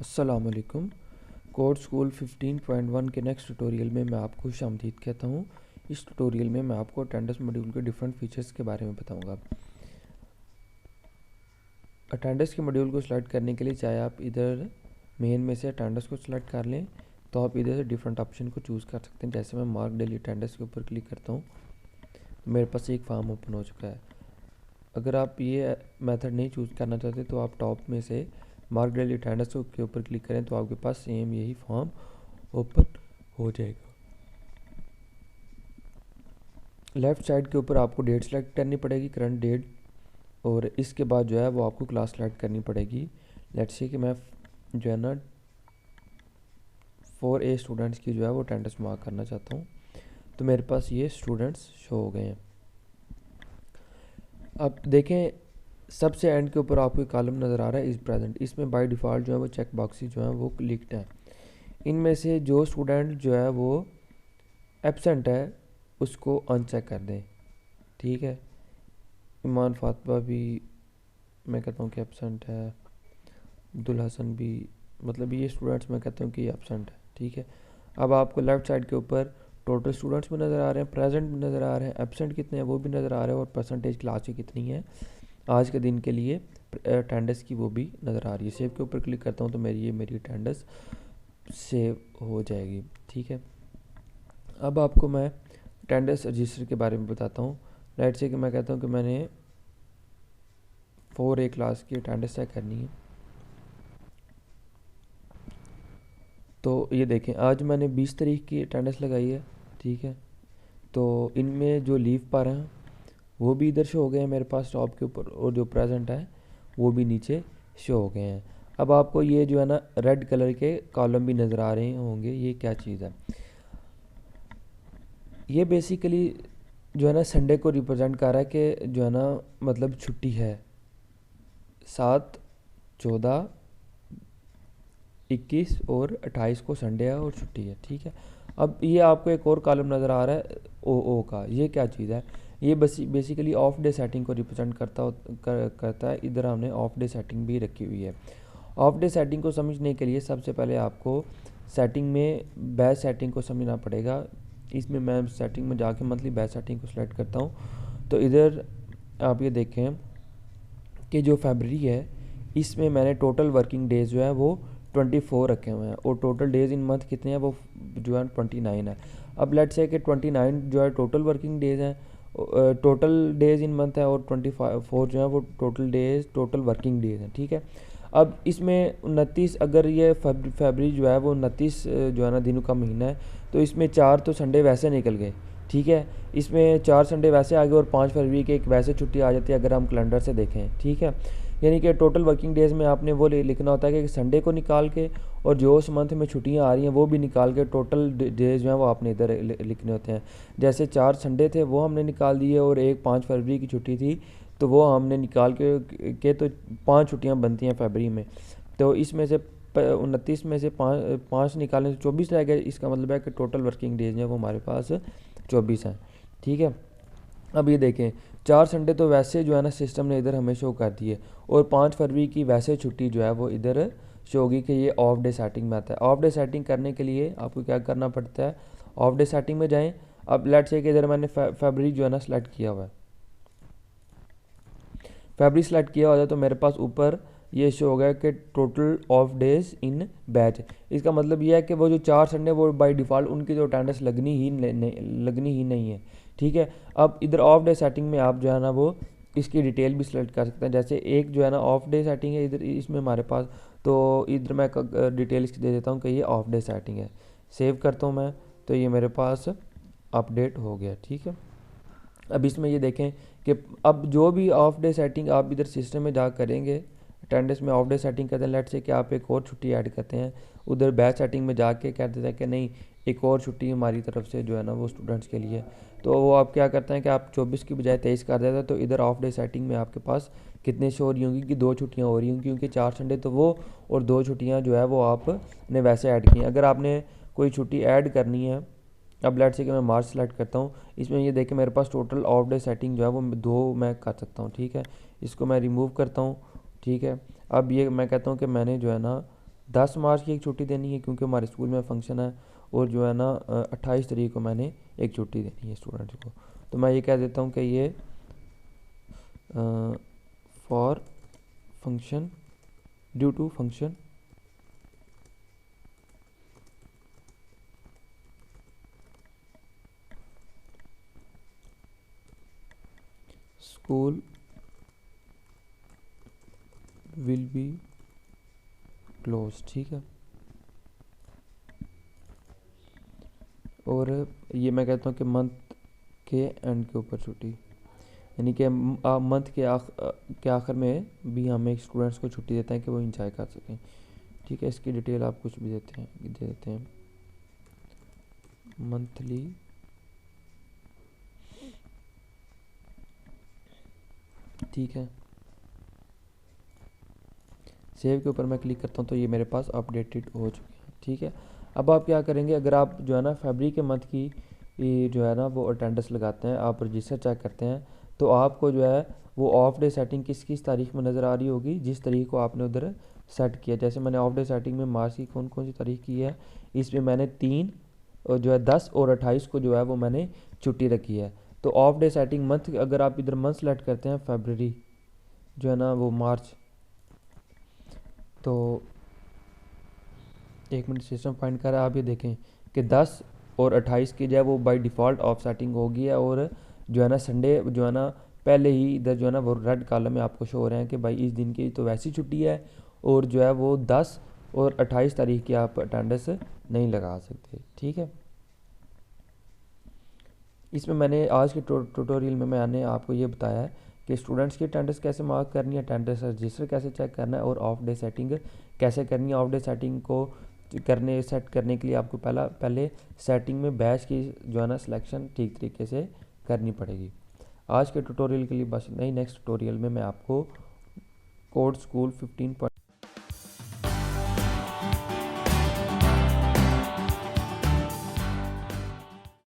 अस्सलाम वालेकुम। Code school 15.1 के नेक्स्ट ट्यूटोरियल में मैं आपको खुशामदीद कहता हूँ। इस ट्यूटोरियल में मैं आपको अटेंडेंस मॉड्यूल के डिफरेंट फीचर्स के बारे में बताऊँगा। अटेंडेंस के मॉड्यूल को सिलेक्ट करने के लिए चाहे आप इधर मेन में से अटेंडेंस को सिलेक्ट कर लें तो आप इधर से डिफरेंट ऑप्शन को चूज़ कर सकते हैं। जैसे मैं मार्क डेली अटेंडेंस के ऊपर क्लिक करता हूँ तो मेरे पास एक फॉर्म ओपन हो चुका है। अगर आप ये मेथड नहीं चूज़ करना चाहते तो आप टॉप में से मार्क डेली अटेंडेंस के ऊपर क्लिक करें तो आपके पास सेम यही फॉर्म ओपन हो जाएगा। लेफ़्ट साइड के ऊपर आपको डेट सेलेक्ट करनी पड़ेगी, करंट डेट, और इसके बाद जो है वो आपको क्लास सेलेक्ट करनी पड़ेगी। लेट्स से कि मैं जो है ना 4A स्टूडेंट्स की जो है वो अटेंडेंस मार्क करना चाहता हूँ, तो मेरे पास ये स्टूडेंट्स शो हो गए हैं। अब देखें सबसे एंड के ऊपर आपको कॉलम नज़र आ रहा है इज़ प्रेजेंट। इसमें बाय डिफ़ॉल्ट जो है वो चेक बॉक्सेस जो हैं वो लिखते हैं। इनमें से जो स्टूडेंट जो है वो एब्सेंट है उसको अनचेक कर दें, ठीक है। ईमान फातिमा भी मैं कहता हूँ कि एब्सेंट है, अब्दुल हसन भी, मतलब ये स्टूडेंट्स मैं कहता हूँ कि एब्सेंट है, ठीक है। अब आपको लेफ़्ट साइड के ऊपर टोटल स्टूडेंट्स भी नज़र आ रहे हैं, प्रेजेंट भी नज़र आ रहे हैं, एब्सेंट कितने हैं वो भी नज़र आ रहे हैं, और परसेंटेज क्लास की कितनी है आज के दिन के लिए अटेंडेंस की वो भी नज़र आ रही है। सेव के ऊपर क्लिक करता हूँ तो मेरी अटेंडेंस सेव हो जाएगी, ठीक है। अब आपको मैं अटेंडेंस रजिस्टर के बारे में बताता हूँ। लेट्स से कि मैं कहता हूँ कि मैंने 4A क्लास की अटेंडेंस चेक करनी है, तो ये देखें आज मैंने 20 तारीख की अटेंडेंस लगाई है, ठीक है। तो इनमें जो लीव पर हैं वो भी इधर शो हो गए हैं मेरे पास टॉप के ऊपर, और जो प्रेजेंट है वो भी नीचे शो हो गए हैं। अब आपको ये जो है ना रेड कलर के कॉलम भी नज़र आ रहे होंगे, ये क्या चीज़ है? ये बेसिकली जो है ना संडे को रिप्रेजेंट कर रहा है कि जो है ना मतलब छुट्टी है, 7, 14, 21 और 28 को संडे है और छुट्टी है, ठीक है। अब ये आपको एक और कॉलम नज़र आ रहा है ओ का, ये क्या चीज़ है? ये बेसिकली ऑफ डे सेटिंग को रिप्रेजेंट करता है। इधर हमने ऑफ डे सेटिंग भी रखी हुई है। ऑफ डे सेटिंग को समझने के लिए सबसे पहले आपको सेटिंग में बैच सेटिंग को समझना पड़ेगा। इसमें मैं सेटिंग में जाके मंथली बैच सेटिंग को सिलेक्ट करता हूँ, तो इधर आप ये देखें कि जो फरवरी है इसमें मैंने टोटल वर्किंग डेज़ जो है वो 24 रखे हुए हैं, और टोटल डेज़ इन मंथ कितने हैं वो जो है 29 है। अब लेट्स से कि 29 जो है टोटल वर्किंग डेज़ हैं, टोटल डेज़ इन मंथ है, और 24 जो है वो टोटल वर्किंग डेज़ हैं, ठीक है। अब इसमें 29, अगर ये फरवरी जो है वो 29 जो है ना दिनों का महीना है, तो इसमें 4 तो संडे वैसे निकल गए, ठीक है। इसमें 4 संडे वैसे आ गए और 5 फरवरी की एक वैसे छुट्टी आ जाती है अगर हम कैलेंडर से देखें, ठीक है। यानी कि टोटल वर्किंग डेज़ में आपने वो लिखना होता है कि संडे को निकाल के, और जो उस मंथ में छुट्टियां आ रही हैं वो भी निकाल के टोटल डेज़ जो हैं वो आपने इधर लिखने होते हैं। जैसे 4 संडे थे वो हमने निकाल दिए, और एक 5 फरवरी की छुट्टी थी तो वो हमने निकाल के तो 5 छुट्टियां बनती हैं फरवरी में। तो इसमें से 29 में से 5 निकालने से 24 रह गए। इसका मतलब है कि टोटल वर्किंग डेज हैं वो हमारे पास 24 हैं, ठीक है। अब ये देखें 4 संडे तो वैसे जो है ना सिस्टम ने इधर हमें शो कर दिए, और 5 फरवरी की वैसे छुट्टी जो है वो इधर शो होगी कि ये ऑफ डे सेटिंग में आता है। ऑफ डे सेटिंग करने के लिए आपको क्या करना पड़ता है, ऑफ डे सेटिंग में जाएं। अब लेट्स से कि इधर मैंने फरवरी जो है ना सेलेक्ट किया हुआ है, फरवरी सेलेक्ट किया हुआ है, तो मेरे पास ऊपर ये शो हो गया कि total of days in batch. इसका मतलब ये है कि वो जो 4 संडे वो बाय डिफ़ॉल्ट उनकी जो अटेंडेंस लगनी ही नहीं है, ठीक है। अब इधर ऑफ डे सेटिंग में आप जो है ना वो इसकी डिटेल भी सिलेक्ट कर सकते हैं। जैसे एक जो है ना ऑफ डे सेटिंग है इधर इसमें हमारे पास, तो इधर मैं डिटेल इसकी दे देता हूँ कि ये ऑफ डे सेटिंग है। सेव करता हूँ मैं, तो ये मेरे पास अपडेट हो गया, ठीक है। अब इसमें ये देखें कि अब जो भी ऑफ डे सेटिंग आप इधर सिस्टम में जा करेंगे, अटेंडेंस में ऑफ डे सेटिंग करते हैं, लेट से कि आप एक और छुट्टी ऐड करते हैं, उधर बैच सेटिंग में जाके कह देते हैं कि नहीं एक और छुट्टी हमारी तरफ से जो है ना वो स्टूडेंट्स के लिए, तो वो आप क्या करते हैं कि आप 24 की बजाय 23 कर देते हैं। तो इधर ऑफ डे सेटिंग में आपके पास कितने शो हो रही होंगी कि 2 छुट्टियाँ हो रही होंगी, क्योंकि 4 संडे तो वो और 2 छुट्टियाँ जो है वो आपने वैसे ऐड की हैं। अगर आपने कोई छुट्टी ऐड करनी है, अब लेट्स से कि मैं मार्च सेलेक्ट करता हूँ, इसमें ये देखें मेरे पास टोटल ऑफ डे सेटिंग जो है वो 2 मैं कर सकता हूँ, ठीक है। इसको मैं रिमूव करता हूँ, ठीक है। अब ये मैं कहता हूँ कि मैंने जो है ना 10 मार्च की एक छुट्टी देनी है क्योंकि हमारे स्कूल में फंक्शन है, और जो है ना 28 तारीख को मैंने एक छुट्टी देनी है स्टूडेंट्स को। तो मैं ये कह देता हूँ कि ये for function, due to function, school will be close, ठीक है। और ये मैं कहता हूँ कि मंथ के एंड के ऊपर छुट्टी, यानी कि मंथ के आखिर में भी हम एक स्टूडेंट्स को छुट्टी देते हैं कि वो इंजॉय कर सकें, ठीक है। इसकी डिटेल आप कुछ भी दे देते हैं मंथली, ठीक है। सेव के ऊपर मैं क्लिक करता हूँ तो ये मेरे पास अपडेटेड हो चुके हैं, ठीक है। अब आप क्या करेंगे, अगर आप जो है ना फरवरी के मंथ की जो है ना वो अटेंडेंस लगाते हैं, आप रजिस्टर चेक करते हैं, तो आपको जो है वो ऑफ डे सेटिंग किस किस तारीख में नज़र आ रही होगी, जिस तारीख को आपने उधर सेट किया। जैसे मैंने ऑफ डे सेटिंग में मार्च की कौन कौन सी तारीख की है, इसमें मैंने 3 और जो है 10 और 28 को जो है वो मैंने छुट्टी रखी है। तो ऑफ डे सेटिंग मंथ, अगर आप इधर मंथ सेलेक्ट करते हैं फरवरी, जो है ना वो मार्च, तो एक मिनट सिस्टम फाइंड कर रहा है। आप ये देखें कि 10 और 28 की जो है वो बाय डिफ़ॉल्ट ऑफ सेटिंग हो गई है, और जो है ना संडे जो है ना पहले ही इधर जो है ना वो रेड कॉलम में आपको शो हो रहे हैं कि भाई इस दिन की तो वैसी छुट्टी है, और जो है वो 10 और 28 तारीख की आप अटेंडेंस नहीं लगा सकते, ठीक है। इसमें मैंने आज के ट्यूटोरियल में मैंने आपको ये बताया है कि स्टूडेंट्स की अटेंडेंस कैसे मार्क करनी है, अटेंडेंस रजिस्टर कैसे चेक करना है, और ऑफ डे सेटिंग कैसे करनी है। ऑफ डे सेटिंग को सेट करने के लिए आपको पहले सेटिंग में बैच की जो है ना सिलेक्शन ठीक तरीके से करनी पड़ेगी। आज के ट्यूटोरियल के लिए बस नहीं, नेक्स्ट ट्यूटोरियल में मैं आपको कोड स्कूल 15